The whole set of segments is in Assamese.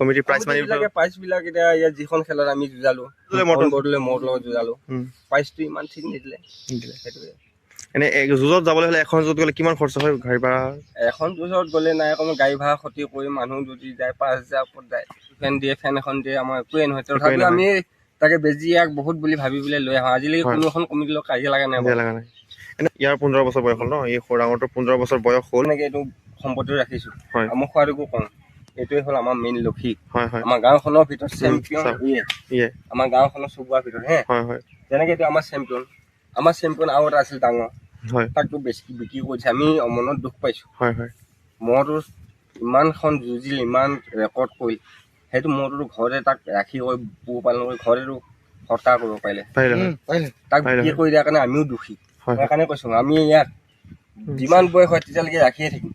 কমিটি প্ৰাইজ মানি প্ৰাইজ বিলাক এতিয়া ইয়াত যিখন খেলত আমি যুঁজালো মটন বৰদলৈ মোৰ লগত যুঁজালো প্ৰাইজটো ইমান ঠিক নিদিলে সেইটোৱে এনে যুঁজত যাবলৈ হ'লে এখন যুঁজত গ'লে কিমান খৰচ হয় গাড়ী ভাড়া এখন যুঁজত গ'লে নাই অকণমান গাড়ী ভাড়া ক্ষতি কৰি মানুহ যদি যায় 5,000 ওপৰত যায় ফেন দিয়ে ফেন এখন দিয়ে আমাৰ একোৱে নহয় তথাপিও আমি তাকে বেজি ইয়াক বহুত বুলি ভাবি পেলাই লৈ আহোঁ আজিলৈকে কোনো এখন কমিটিৰ লগত কাজিয়া লগা নাই এনে ইয়াৰ 15 বছৰ বয়স হ'ল ন এই ডাঙৰটোৰ 15 বছৰ বয়স হ'ল এনেকৈ এইটো সম্পত্তি ৰাখিছোঁ মই খোৱাটোকো কওঁ এইটোৱে হ'ল আমাৰ মেইন লক্ষী হয় হয় আমাৰ গাঁওখনৰ ভিতৰত চেম্পিয়ন ইয়ে আমাৰ গাঁওখনৰ চুবুৰীৰ ভিতৰত হে হয় হয় যেনেকৈ এইটো আমাৰ চেম্পিয়ন আৰু এটা আছিল ডাঙৰ হয় তাকতো বেছি বিক্ৰী কৰিছে আমি মনত দুখ পাইছোঁ হয় হয় মইতো ইমানখন যুঁজিল ইমান ৰেকৰ্ড কৰিল সেইটো মইতো ঘৰতে তাক ৰাখি কৰি পোহপালন কৰি ঘৰতেতো সৎকাৰ কৰিব পাৰিলে তাক বিক্ৰী কৰি দিয়াৰ কাৰণে আমিও দুখী সেইকাৰণে কৈছোঁ আমি ইয়াক যিমান বয়স হয় তেতিয়ালৈকে ৰাখিয়ে থাকিম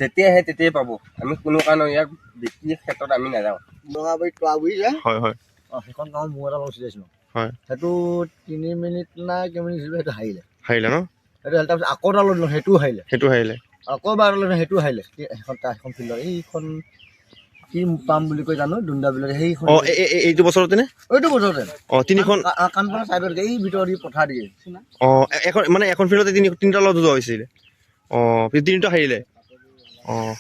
যেতিয়া আহে তেতিয়াই পাব আমি কোনো কাৰণে ইয়াক বিক্ৰীৰ ক্ষেত্ৰত আমি নাযাওঁ বঙাবাৰী তোৱাগুৰি যে সেইখন গাঁৱত মোৰ এটা লছ দিছিলোঁ সেইটো 3 মিনিট না কেইমিনিট সেইটো হাৰিলে ন সেইটো তাৰপিছত আকৌ এটা লৈ লওঁ সেইটোও হাৰিলে আকৌ এবাৰ লৈ সেইটোও হাৰিলে সেইখন ফিল্ডত এইখন কি পাম বুলি কৈ জানো দুন্দা বিলত সেইখন এইটো বছৰতে নে এইটো বছৰতে তিনিখন কাণপাৰা চাইডত এই ভিতৰত দি পঠাই দিয়ে এখন মানে এখন ফিল্ডতে তিনিটা লগত যুঁজা হৈছিলে তিনিটা হাৰিলে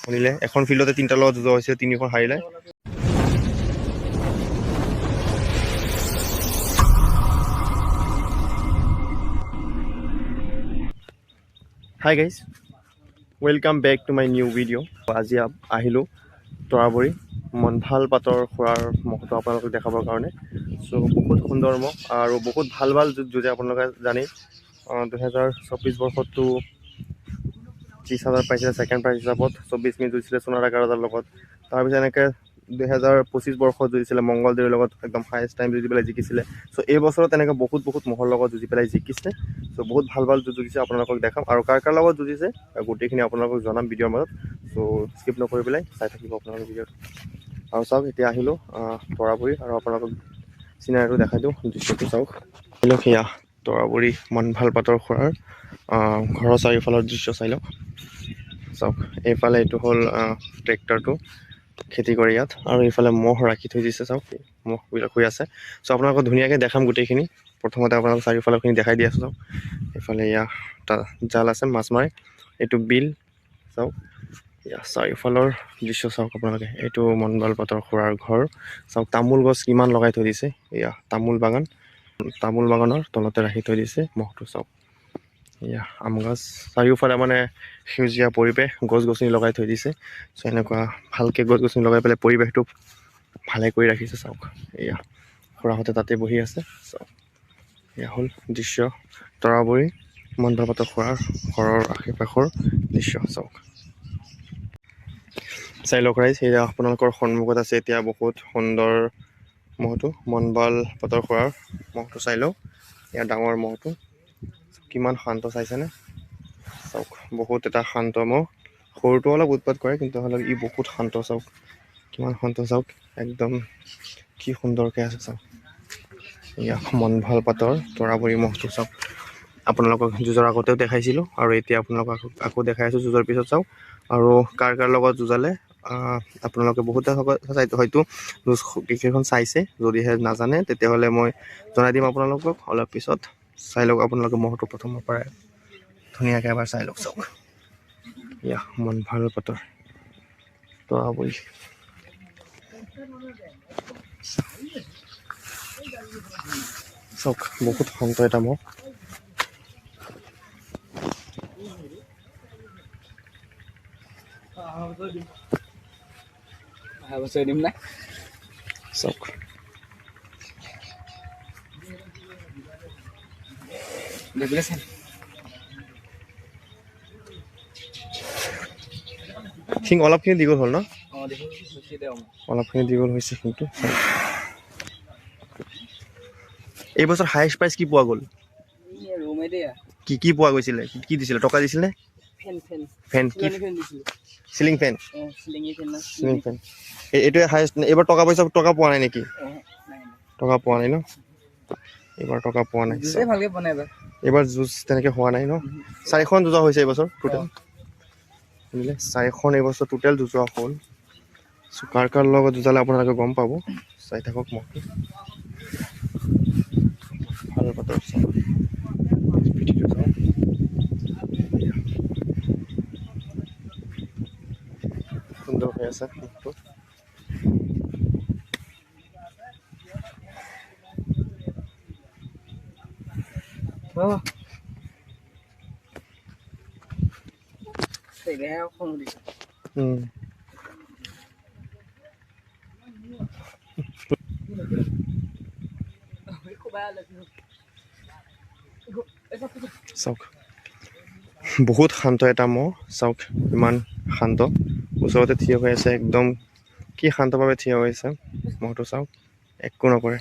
শুনিলে এখন ফিল্ডতে তিনিটা লগত যুঁজা হৈছিলে তিনিখন হাৰিলে hi guys welcome back to my new video' আজি আহিলোঁ তৰাবৰী মনভাল পাতৰ খুৰাৰ মহটো আপোনালোকক দেখাবৰ কাৰণে চ' বহুত সুন্দৰ মহ আৰু বহুত ভাল ভাল যুঁজে আপোনালোকে জানেই 2024 বৰ্ষততো 30,000 পাইছিলে ছেকেণ্ড প্ৰাইজ হিচাপত 24 মিনিট যুঁজিছিলে সোণাৰা গাৰজাৰ লগত তাৰপিছত এনেকৈ 2025 বৰ্ষত যুঁজিছিলে মংগলদৈৰ লগত একদম হায়েষ্ট টাইম যুঁজি পেলাই জিকিছিলে চ' এই বছৰত তেনেকৈ বহুত মহৰ লগত যুঁজি পেলাই জিকিছে চ' বহুত ভাল যুঁজ যুঁজিছে আপোনালোকক দেখাম আৰু কাৰ লগত যুঁজিছে গোটেইখিনি আপোনালোকক জনাম ভিডিঅ'ৰ মাজত চ' স্কিপ নকৰি পেলাই চাই থাকিব আপোনালোকৰ ভিডিঅ'টো আৰু চাওক এতিয়া আহিলোঁ তৰাবৰী আৰু আপোনালোকক চিনাৰীটো দেখাই দিওঁ দৃশ্যটো চাওক আহিলোঁ সেয়া তৰাবৰী মনভাল পাতৰ খুৰাৰ ঘৰৰ চাৰিওফালৰ দৃশ্য চাই লওক চাওক এইফালে এইটো হ'ল ট্ৰেক্টৰটো খেতি কৰি ইয়াত আৰু এইফালে মহ ৰাখি থৈ দিছে চাওক মহবিলাক শুই আছে চ' আপোনালোকক ধুনীয়াকৈ দেখাম গোটেইখিনি প্ৰথমতে আপোনালোক চাৰিওফালৰখিনি দেখাই দি আছোঁ চাওক এইফালে এয়া জাল আছে মাছ মাৰে এইটো বিল চাওক এয়া চাৰিওফালৰ দৃশ্য চাওক আপোনালোকে এইটো মনভাল পাতৰ খুৰাৰ ঘৰ চাওক তামোল গছ কিমান লগাই থৈ দিছে এয়া তামোল বাগানৰ তলতে ৰাখি থৈ দিছে মহটো চাওক এয়া আম গছ চাৰিওফালে মানে সেউজীয়া পৰিৱেশ গছ গছনি লগাই থৈ দিছে চ' এনেকুৱা ভালকৈ গছ গছনি লগাই পেলাই পৰিৱেশটো ভালে কৰি ৰাখিছে চাওক এয়া খুৰাহঁতে তাতে বহি আছে চাওক এয়া হ'ল দৃশ্য তৰাবৰী মনভাল পাতৰ খুৰাৰ ঘৰৰ আশে পাশৰ দৃশ্য চাওক চাই লওক ৰাইজ এয়া আপোনালোকৰ সন্মুখত আছে এতিয়া বহুত সুন্দৰ মহটো মনভাল পাতৰ খুৰাৰ মহটো চাই লওক এয়া ডাঙৰ মহটো কিমান শান্ত চাইছেনে চাওক বহুত এটা শান্ত মহ সৰুটো অলপ উৎপাত কৰে কিন্তু হ'লেও ই বহুত শান্ত চাওক কিমান শান্ত চাওক একদম কি সুন্দৰকৈ আছে চাওক এয়া মনভাল পাতৰ তৰাবৰী মহটো চাওক আপোনালোকক যুঁজৰ আগতেও দেখাইছিলোঁ আৰু এতিয়া আপোনালোকক আকৌ দেখাই আছোঁ যুঁজৰ পিছত চাওক আৰু কাৰ লগত যুঁজালে আপোনালোকে বহুতে হয়তো যুঁজ কেইখন চাইছে যদিহে নাজানে তেতিয়াহ'লে মই জনাই দিম আপোনালোকক অলপ পিছত চাই লওক আপোনালোকে মহটো প্ৰথমৰ পৰাই ধুনীয়াকৈ এবাৰ চাই লওক চাওক এয়া মনভাল পাতৰ তৰাবৰী চাওক বহুত শান্ত এটা মহ চাওক শিং অলপখিনি দীঘল হ'ল ন অলপখিনি দীঘল হৈছে কিন্তু এই বছৰ হায়েষ্ট প্ৰাইজ কি পোৱা গ'ল কি পোৱা গৈছিলে কি দিছিলে টকা দিছিলে ফেন কি চিলিং ফেন এইটোৱে হায়েষ্ট এইবাৰ টকা পোৱা নাই নেকি টকা পোৱা নাই ন এইবাৰ টকা পোৱা নাই এইবাৰ যুঁজ তেনেকৈ হোৱা নাই ন 4খন যুঁজা হৈছে এইবছৰ টোটেল শুনিলে 4খন এইবছৰ টোটেল যুঁজোৱা হ'ল চ' কাৰ কাৰ লগত যুঁজালে আপোনালোকে গম পাব, চাই থাকক মহটো। ভাল পাতৰ চাওক, পিঠিটো চাওক। সুন্দৰ হৈ আছে মহটো। চাওক বহুত শান্ত এটা মহ, চাওক ইমান শান্ত, ওচৰতে থিয় হৈ আছে একদম, কি শান্তভাৱে থিয় হৈ আছে মহটো চাওক, একো নকৰে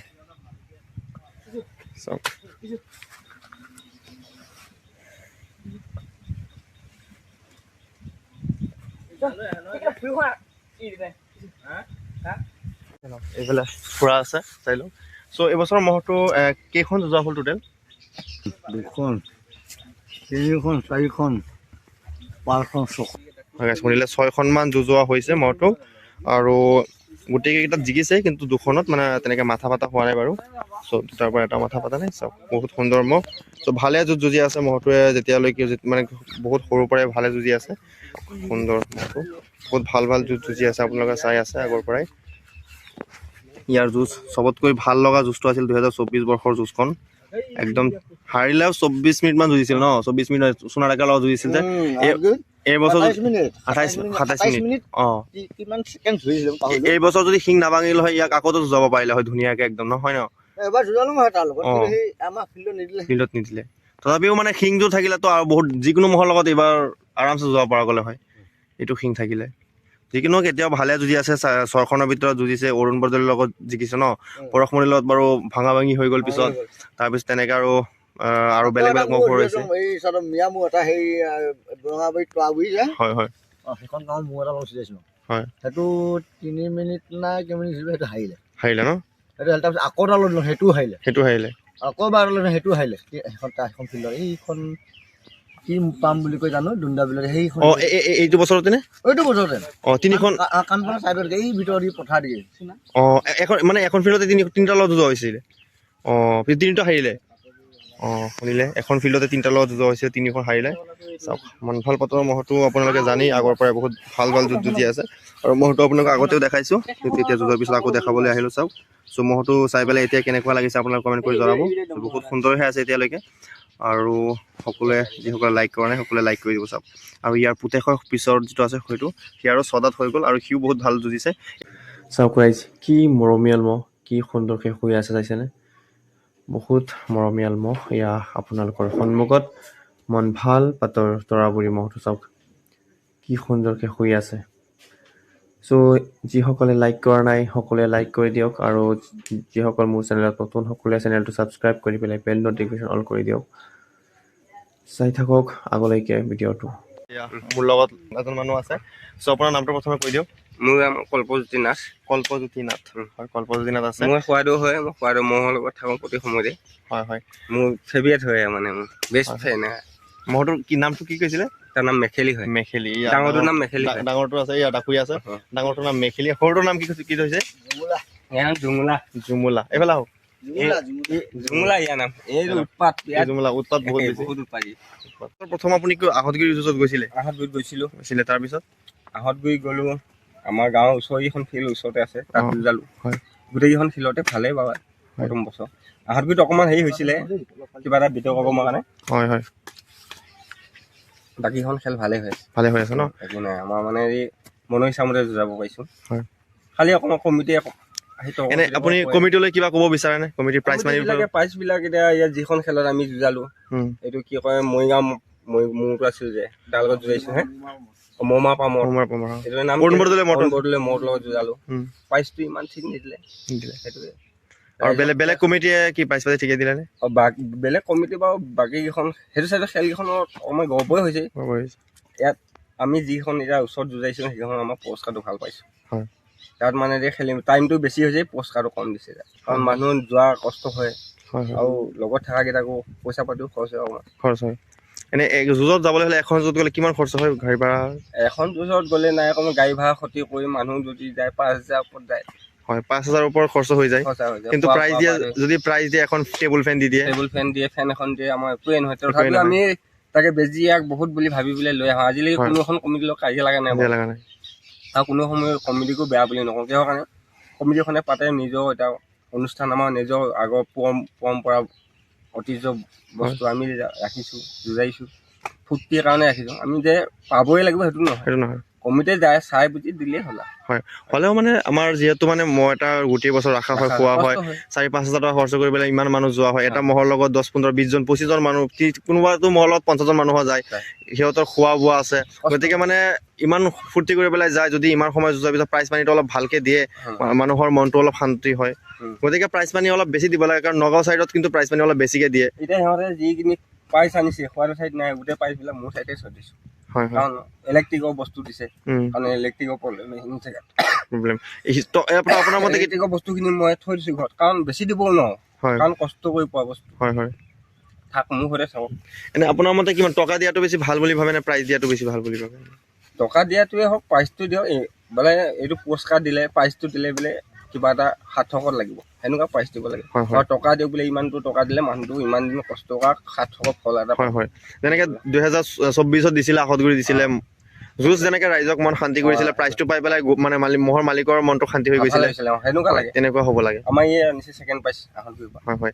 চাওক। এইফালে ফুৰা আছে, চাই লওক। চ' এইবছৰ মহটো কেইখন যুঁজোৱা হ'ল টোটেল? 2খন 3খন 4খন 5খন 6খন। হয় গাইছ, শুনিলে 6খনমান যুঁজোৱা হৈছে মহটো, আৰু গোটেইকেইটাত জিকিছে, কিন্তু 2খনত মানে তেনেকৈ মাথা পাতা হোৱা নাই বাৰু। চ' দুটাৰ পৰা এটা মাথা পাতা নাই। চাওক বহুত সুন্দৰ মহ। চ' ভালে যুঁজি আছে মহটোৱে, যেতিয়ালৈকে মানে বহুত সৰুৰ পৰাই ভালে যুঁজি আছে। সুন্দৰ মহটো, বহুত ভাল ভাল যুঁজি আছে, আপোনালোকে চাই আছে আগৰ পৰাই। ইয়াৰ যুঁজ চবতকৈ ভাল লগা যুঁজটো আছিল 2024 বৰ্ষৰ যুঁজখন। একদম হাৰিলেও 24 মিনিটমান যুঁজিছিল ন, 24 মিনিট সোণাডাকাৰ লগত যুঁজিছিল যে। এই বছৰ 27 মিনিট। এই বছৰ যদি শিং নাভাঙিল হয়, ইয়াক আকৌ যুঁজাব পাৰিলে হয় ধুনীয়াকে একদম, নহয় ন? ফিল্ডত নিদিলে, তথাপিও মানে শিংটো থাকিলেতো আৰু বহুত যিকোনো মহৰ লগত এইবাৰ আৰামছে যুঁজাব পৰা গ'লে হয়, এইটো শিং থাকিলে। যিকোনো এতিয়াও ভালে যুঁজি আছে, 6খনৰ ভিতৰত যুঁজিছে। অৰুণ বৰদলৈৰ লগত জিকিছে ন, পৰশমণিৰ লগত বাৰু ভাঙা ভাঙি হৈ গ'ল পিছত। তাৰপিছত তেনেকৈ আৰু বেলেগ বেলেগ মহ হৈছে। হয় হয়, সেইখন গাঁৱত মহ এটা লগাইছিলোঁ, হয় সেইটো 3 মিনিট নাই কেইমিনিট সেইটো হাৰিলে ন, সেইটো তাৰপিছত আকৌ এটা লৈ সেইটোও হাৰিলে, আকৌ এবাৰ লৈ সেইটোও হাৰিলে। সেইখন ফিল্ডত এইখন কি পাম বুলি কৈ জানো, দুন্দা বিলত সেইখন। এইটো বছৰতে নে? এইটো বছৰতে। 3খন কাণপাৰা চাইডত এই ভিতৰত দি পঠাই দিয়ে। এখন মানে এখন ফিল্ডতে 3টা লগত যুঁজোৱা হৈছিল। 3টা হাৰিলে। শুনিলে, এখন ফিল্ডতে 3টা লগত যুঁজোৱা হৈছিল, 3খন হাৰিলে। চাওক মনভাল পাতৰ মহটো আপোনালোকে জানেই আগৰ পৰাই বহুত ভাল ভাল যুঁজি আছে, আৰু মহটো আপোনালোকক আগতেও দেখাইছোঁ, তেতিয়া যুঁজৰ পিছত আকৌ দেখাবলৈ আহিলোঁ। চাওক, চ' মহটো চাই পেলাই এতিয়া কেনেকুৱা লাগিছে আপোনালোকে কমেণ্ট কৰি জনাব। বহুত সুন্দৰ হৈ আছে এতিয়ালৈকে, আৰু সকলোৱে যিসকলে লাইক কৰা নাই সকলোৱে লাইক কৰি দিব। চাওক, আৰু ইয়াৰ পুতেকৰ পিছত যিটো আছে হয়তো সি আৰু 6টাত হৈ গ'ল, আৰু সিও বহুত ভাল যুঁজিছে। চাওক ৰাইজ, কি মৰমীয়াল মহ, কি সুন্দৰকৈ শুই আছে চাইছেনে? বহুত মৰমীয়াল মহ। এয়া আপোনালোকৰ সন্মুখত মনভাল পাতৰ তৰাবুৰী মহটো চাওক, কি সুন্দৰকৈ শুই আছে। চ' যিসকলে লাইক কৰা নাই সকলোৱে লাইক কৰি দিয়ক, আৰু যিসকল মোৰ চেনেলত নতুন সকলোৱে চেনেলটো ছাবস্ক্ৰাইব কৰি পেলাই বেল নটিফিকেশ্যন অল কৰি দিয়ক। চাই থাকক আগলৈকে ভিডিঅ'টো। মোৰ লগত এজন মানুহ আছে, চ' আপোনাৰ নামটো প্ৰথমে কৈ দিয়ক। মোৰ নাম কল্পজ্যোতি নাথ। কল্পজ্যোতি নাথ, হয় কল্পজ্যোতি নাথ আছে। মই সোৱাদো হয়, মই সোৱাদো মহৰ লগত থাকোঁ প্ৰতি সময়তে। হয় হয়, মোৰ ফেভৰেট হয় মানে, মোৰ বেষ্ট ফ্ৰেণ্ড। মহটোৰ কি নামটো কি কৈছিলে? তাৰ নাম মেখেলি হয়। মেখেলি, ডাঙৰটোৰ নাম মেখেলি হয়। ডাঙৰটো আছে, ইয়াত ডাকুৰি আছে। ডাঙৰটোৰ নাম মেখেলি, সৰুটোৰ নাম কি থৈছে? জুমুলা। জুমুলা, এইফালে আহক। জুমুলা ইয়াৰ নাম। এই উৎপাত, জুমুলা উৎপাত বহুত উৎপাতী। প্ৰথম আপুনি আহঁতগুৰি যুঁজত গৈছিলে? আহঁতগুৰিত গৈছিলোঁ। তাৰপিছত আহঁতগুৰি গ'লোঁ, আমাৰ গাঁৱৰ ওচৰকেইখন ফিল্ড ওচৰতে আছে, তাত যুঁজালোঁ। গোটেইকেইখন ফিল্ডতে ভালেই বাৰু প্ৰথম বছৰ। আহঁতগুৰিত অকণমান হেৰি হৈছিলে, কিবা এটা বিতৰ্ক কৰ্মৰ কাৰণে। হয় হয়, বাকীখন খেল ভালে হৈ আছে ন? একো নাই, আমাৰ মানে এই মনৰ ইচ্ছামতে যুঁজাব পাৰিছোঁ। হয়, খালি অকণমান কমিটিয়ে এনে আপুনি কমিটিলৈ কিবা ক'ব বিচাৰেনে? কমিটিৰ প্ৰাইজবিলাক এতিয়া ইয়াত যিখন খেলত আমি যুঁজালোঁ, এইটো কি কয় মৰিগাঁও মূৰটো আছিল যে, তাৰ লগত যুঁজাইছোঁ হে, মমা পামৰ এইটো নাম অৰুণ বৰদলৈ মহৰ লগত যুঁজালোঁ। প্ৰাইজটো ইমান ঠিক নিদিলে, সেইটোৱে। আৰু বেলেগ কমিটিয়ে কি প্ৰাইজ পাতি ঠিকে দিলেনে? বেলেগ কমিটি বাৰু বাকীকেইখন সেইটো চাইডৰ খেলকেইখনত অকণমান গৰ্বই হৈছে। ইয়াত আমি যিখন এতিয়া ওচৰত যুঁজাইছোঁ সেইখন আমাৰ পুৰস্কাৰটো ভাল পাইছোঁ। তাত মানে এতিয়া টাইমটো বেছি হৈছে, পুৰস্কাৰটো কম দিছে, কাৰণ মানুহ যোৱা কষ্ট হয়, আৰু লগত থকাকেইটাকো পইচা পাতিও খৰচ হয় অকণমান। খৰচ হয়, এনে যুঁজত যাবলৈ হ'লে এখন যুঁজত গ'লে কিমান খৰচ হয় গাড়ী ভাড়া? এখন যুঁজত গ'লে নাই অকণমান গাড়ী ভাড়া ক্ষতি কৰি মানুহ যদি যায় 5,000 ওপৰত যায়। হয় 5,000 ওপৰত খৰচ হৈ যায়। কিন্তু প্ৰাইজ দিয়ে যদি প্ৰাইজ দিয়ে এখন টেবুল ফেন দি দিয়ে, টেবুল ফেন দিয়ে, ফেন এখন দিয়ে, আমাৰ একোৱে নহয়। তথাপিও আমি তাকে বেজি ইয়াক বহুত বুলি ভাবি পেলাই লৈ আহোঁ। আজিলৈকে কোনো এখন কমিটিৰ লগত কাজিয়া লগা নাই আৰু কোনো সময় কমিটিকো বেয়া বুলি নকওঁ। কিহৰ কাৰণে কমিটিখনে পাতে নিজৰ এটা অনুষ্ঠান, আমাৰ নিজৰ আগৰ পৰম্পৰা ঐতিহ্য বস্তু আমি ৰাখিছোঁ, যুঁজাইছোঁ, ফূৰ্তিৰ কাৰণে ৰাখিছোঁ। আমি যে পাবই লাগিব সেইটো নহয়, কমিটিয়ে যায় চাই বুজি দিলেই হ'ল। হয় হ'লেও মানে আমাৰ যিহেতু মানে মহ এটা গোটেই বছৰ ৰখা হয়, খোৱা হয়, 4-5 হাজাৰ টকা খৰচ কৰি পেলাই ইমান মানুহ যোৱা হয়। এটা মহৰ লগত 10-15-20জন 25জন মানুহ, কোনোবাটো মহৰ লগত 50জন মানুহ যায়, সিহঁতৰ খোৱা বোৱা আছে। গতিকে মানে ইমান ফূৰ্তি কৰি পেলাই যায়, যদি ইমান সময় যোৱাৰ পিছত প্ৰাইজ মানিটো অলপ ভালকে দিয়ে মানুহৰ মনটো অলপ শান্তি হয়। গতিকে প্ৰাইজ মানি অলপ বেছি দিব লাগে, কাৰণ নগাঁও চাইডত কিন্তু প্ৰাইজ মানি অলপ বেছিকে দিয়ে। এতিয়া সিহঁতে যিখিনি প্ৰাইজ আনিছে খোৱাটো চাইড নাই, গোটেই প্ৰাইজবিলাক মোৰ চাইডে থৈ দিছোঁ। কাৰণ ইলেক্ট্ৰিকৰ বস্তু দিছে, কাৰণ ইলেক্ট্ৰিকৰ প্ৰব্লেম আপোনাৰ মতে ইলেক্ট্ৰিকৰ বস্তুখিনি মই থৈ দিছোঁ ঘৰত, কাৰণ বেছি দিবও নোৱাৰোঁ, কাৰণ কষ্ট কৰি পোৱা বস্তু। থাক মোৰ ঘৰতে চাওক। এনে আপোনাৰ মতে কিমান টকা দিয়াটো বেছি ভাল বুলি ভাবে নে প্ৰাইজ দিয়াটো বেছি ভাল বুলি ভাবে? টকা দিয়াটোৱে হওক, প্ৰাইজটো দিয়ক। বোলে এইটো পুৰস্কাৰ দিলে, প্ৰাইজটো দিলে বোলে কিবা এটা সাৰ্থকত লাগিব, সেনেকুৱা প্ৰাইজ দিব লাগে। আৰু টকা দিয়ক বোলে ইমানটো টকা দিলে মানুহটো ইমান দিন কষ্ট কৰা সাৰ্থক ফল এটা। হয় যেনেকে 2024ত দিছিলে, আহতগুৰি দিছিলে যুঁজ, যেনেকে ৰাইজক মন শান্তি কৰিছিলে, প্ৰাইজটো পাই পেলাই মানে মহৰ মালিকৰ মনটো শান্তি হৈ গৈছিলে, সেনেকুৱা লাগে, তেনেকুৱা হ'ব লাগে। আমাৰ ইয়ে আনিছে ছেকেণ্ড প্ৰাইজ আহতগুৰি। হয়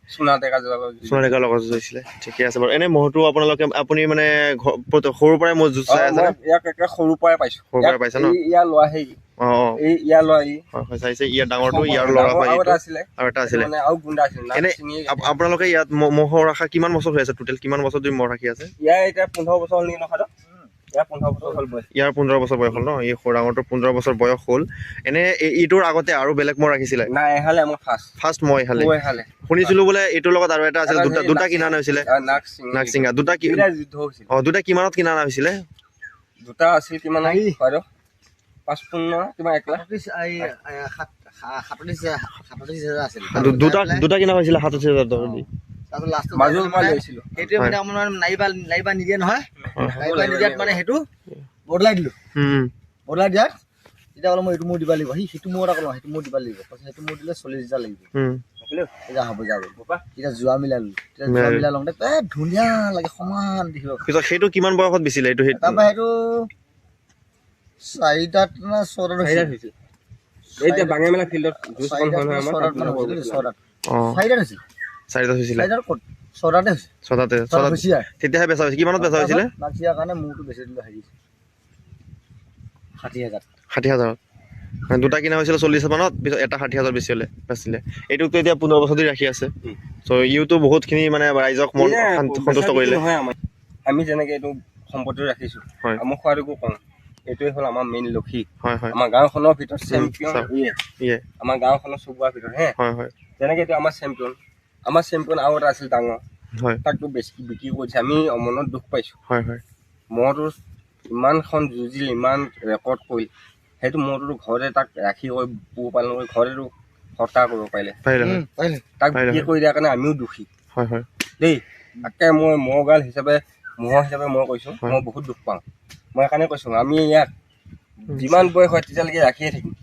সোণাডেকাৰ লগত যুঁজিছিলে। ঠিকে আছে বাৰু। এনে মহটো আপুনি মানে সৰুৰ পৰাই মহ যুঁজ চাই আছে? ইয়াক একে সৰুৰ পৰাই পাইছোঁ। সৰুৰ পৰাই পাইছে ন? ইয়াৰ লোৱা সেই ইয়াৰ লোৱা চাইছে, ইয়াৰ ডাঙৰটো ইয়াৰ ল'ৰা হয়, আৰু এটা আছিলে। এনে আপোনালোকে ইয়াত মহ ৰখা কিমান বছৰ হৈ আছে? টোটেল কিমান বছৰ ধৰি মহ ৰাখি আছে? ইয়াৰ এতিয়া 15 বছৰ হ'ল নেকি নহয়? ইয়াৰ 15 বছৰ বয়স হ'ল ন? এই ডাঙৰটোৰ 15 বছৰ বয়স হ'ল। এনে এইটোৰ আগতে আৰু বেলেগ মহ ৰাখিছিলে? নাই, এহালে আমাৰ ফাৰ্ষ্ট মহ এহালে। শুনিছিলো বোলে এইটোৰ লগত আৰু এটা আছিল, দুটা কিনা হৈছিলে, নাগছিঙা। দুটা কিমানত কিনা হৈছিলে? দুটা আছিল কিমান 55 কিমান 1 লাখ দুটা কিনা হৈছিলে 37,000 টকা দি। নাইবা নিদিয়ে নহয়, নিদিয়াত মানে সেইটো বদলাই দিলোঁ। বদলাই দিয়াত তেতিয়া ক'লে মই এইটো মোৰ দিব লাগিব, সেইটো মোৰ এটা ক'লো সেইটো মোৰ দিব লাগিব, সেইটো মোৰ দিলে 40,000 লাগিব। এতিয়া হ'ব যাব, এতিয়া যোৱা মিলালো, যোৱা মিলাই লওঁতে ধুনীয়া লাগে, সমান দেখিব। পিছত সেইটো কিমান বয়সত বেছিলে? তাৰপৰা সেইটো 4টাত না 6টাত হৈছিল। এতিয়া বাঙে মেলা ফিল্ডত 4টাত হৈছিল। 4টাত হৈছিলে? 6টাতে হৈছে। তেতিয়াহে বেচা হৈছিল। কিমানত বেচা হৈছিলে? বাকীয়াৰ কাৰণে মোৰটো বেছি দিলোঁ 60,000। 60,000? দুটা কিনা হৈছিলে 40 মানত, পিছত এটা 60,000 বেছি হ'লে বেচিলে। এইটোতো এতিয়া 15 বছৰ ধৰি ৰাখি আছে। চ' ইউটো বহুতখিনি মানে ৰাইজক মন সন্তুষ্ট কৰিলে। আমি যেনেকে এইটো সম্পত্তি ৰাখিছোঁ, আমাৰ খোৱাটোকো কওঁ, এইটোৱে হ'ল আমাৰ মেইন লক্ষী। আমাৰ গাঁওখনৰ ভিতৰত চেম্পিয়ন ইয়ে, আমাৰ গাঁওখনৰ চুবুৰীৰ ভিতৰত যেনেকে এইটো আমাৰ চেম্পিয়ন আৰু এটা আছিল ডাঙৰ, তাকতো বেছি বিক্ৰী কৰিছে। আমি মনত দুখ পাইছোঁ। মহটো ইমানখন যুঁজিল, ইমান ৰেকৰ্ড কৰিল, সেইটো মহটোতো ঘৰতে তাক ৰাখি কৰি পোহপালন কৰি ঘৰতেতো সৎকাৰ কৰিব পাৰিলে, তাক বিক্ৰী কৰি দিয়াৰ কাৰণে আমিও দুখী দেই। তাকে মই মহৰ হিচাপে মই কৈছোঁ, মই বহুত দুখ পাওঁ। মই সেইকাৰণে কৈছোঁ, আমি ইয়াক যিমান বয়স হয় তেতিয়ালৈকে ৰাখিয়ে থাকিম।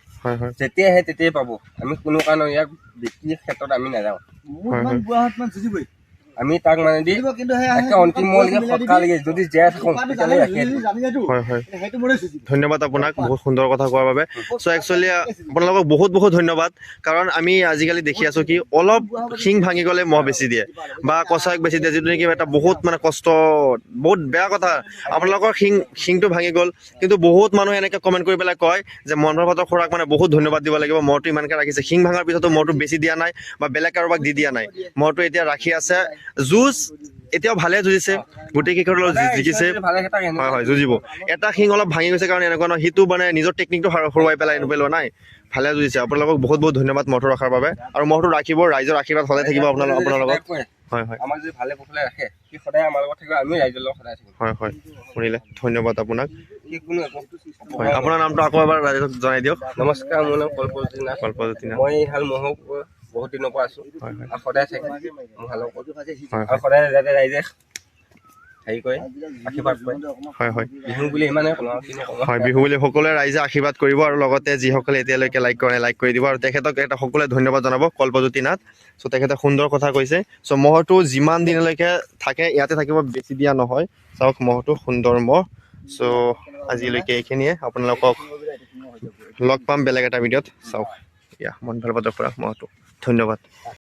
যেতিয়া আহে তেতিয়াই পাব। আমি কোনো কাৰণে ইয়াক বিক্ৰীৰ ক্ষেত্ৰত আমি নাযাওঁ। আমি তাক মানে দি অন্তিমলৈকে সৎকাৰলৈকে যদি জীয়াই থাকোঁ তেতিয়ালৈ ৰাখিয়ে দিম। ধন্যবাদ আপোনাক বহুত সুন্দৰ কথা কোৱাৰ বাবে। চ' একচুৱেলি আপোনালোকক বহুত ধন্যবাদ, কাৰণ আমি আজিকালি দেখি আছোঁ কি অলপ শিং ভাঙি গ'লে মহ বেছি দিয়ে বা কচাইক বেছি দিয়ে, যিটো নেকি এটা বহুত মানে কষ্ট, বহুত বেয়া কথা। আপোনালোকৰ শিংটো ভাঙি গ'ল, কিন্তু বহুত মানুহে এনেকৈ কমেণ্ট কৰি পেলাই কয় যে মনভৰ ভাতৰ খুৰাক মানে বহুত ধন্যবাদ দিব লাগিব, মহটো ইমানকৈ ৰাখিছে। শিং ভাঙাৰ পিছতো মহটো বেছি দিয়া নাই বা বেলেগ কাৰোবাক দি দিয়া নাই। মহটো এতিয়া ৰাখি আছে, যুঁজ এতিয়াও ভালে যুঁজিছে, গোটেই কেইখন জিকিছে। যুঁজিব। এটা শিং অলপ ভাঙি গৈছে কাৰণে এনেকুৱা নহয়, সিটো মানে নিজৰ টেকনিকটো হৰুৱাই পেলোৱা নাই, ভালে যুঁজিছে। আপোনালোকক বহুত ধন্যবাদ মহটো ৰখাৰ বাবে, আৰু মহটো ৰাখিব, ৰাইজৰ আশীৰ্বাদ সদায় থাকিব আপোনালোকৰ। আমাক যদি ভালে কুশলে ৰাখে, সি সদায় আমাৰ লগত থাকিব, আমি ৰাইজৰ লগত সদায় থাকিম। শুনিলে ধন্যবাদ আপোনাক। আপোনাৰ নামটো আকৌ এবাৰ ৰাইজক জনাই দিয়ক। নমস্কাৰ, মোৰ নাম কল্পজ্যোতি নাথ। মই এই হাল মহো বহুত দিনৰ পৰা আছোঁ আৰু সদায় থাকিম মোৰ হালৰ ওপৰত, আৰু সদায় যাতে ৰাইজে হেৰি কৰে আশীৰ্বাদ কৰে হয় হয় বিহু বুলি ইমানে কওঁ আৰু কিনো ক'ম হয় বিহু বুলি সকলোৱে ৰাইজে আশীৰ্বাদ কৰিব আৰু লগতে যিসকলে এতিয়ালৈকে লাইক কৰে লাইক কৰি দিব আৰু তেখেতক এটা সকলোৱে ধন্যবাদ জনাব কল্পজ্যোতি নাথ চ' তেখেতে সুন্দৰ কথা কৈছে চ' মহটো যিমান দিনলৈকে থাকে ইয়াতে থাকিব বেছি দিয়া নহয় চাওক মহটো সুন্দৰ মহ চ' আজিলৈকে এইখিনিয়ে আপোনালোকক লগ পাম বেলেগ এটা ভিডিঅ'ত চাওক মন ভাল পাতৰ পৰা মহটো ধন্যবাদ